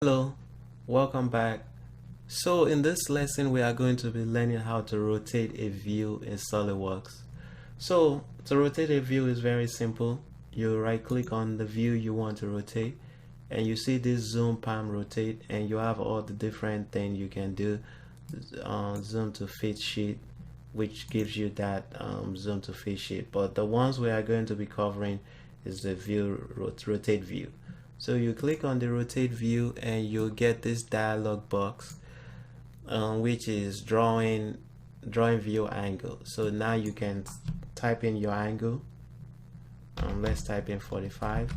Hello, welcome back. So in this lesson we are going to be learning how to rotate a view in SolidWorks. So to rotate a view is very simple. You right click on the view you want to rotate and you see this zoom, palm, rotate, and you have all the different things you can do. Zoom to fit sheet, which gives you that zoom to fit sheet, but the ones we are going to be covering is the view rotate view. So you click on the rotate view and you'll get this dialog box, which is drawing view angle. So now you can type in your angle. Let's type in 45,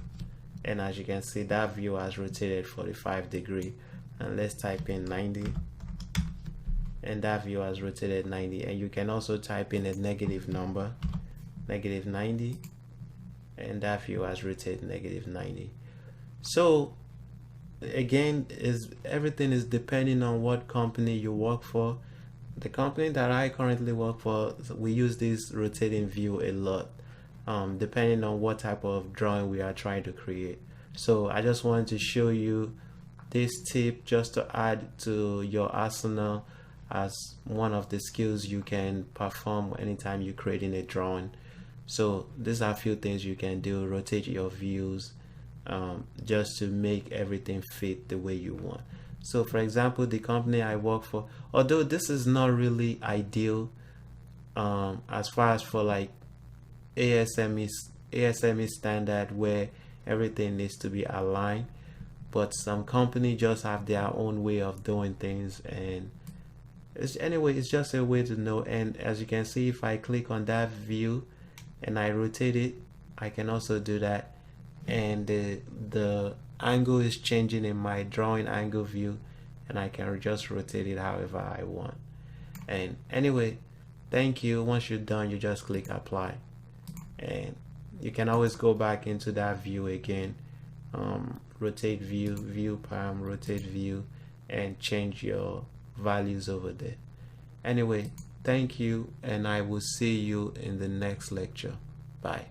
and as you can see, that view has rotated 45 degrees. And let's type in 90, and that view has rotated 90. And you can also type in a negative number, negative 90, and that view has rotated negative 90. So again, everything is depending on what company you work for. The company that I currently work for, we use this rotating view a lot, depending on what type of drawing we are trying to create. So I just wanted to show you this tip just to add to your arsenal as one of the skills you can perform anytime you're creating a drawing. So these are a few things you can do: rotate your views, just to make everything fit the way you want. So for example, the company I work for, although this is not really ideal as far as for like ASME standard where everything needs to be aligned, but some company just have their own way of doing things, and it's just a way to know. And as you can see, if I click on that view and I rotate it, I can also do that, and the angle is changing in my drawing angle view, and I can just rotate it however I want. And anyway, thank you. Once you're done, you just click apply, and you can always go back into that view again, rotate view, view palm, rotate view, and change your values over there. Anyway, thank you, and I will see you in the next lecture. Bye.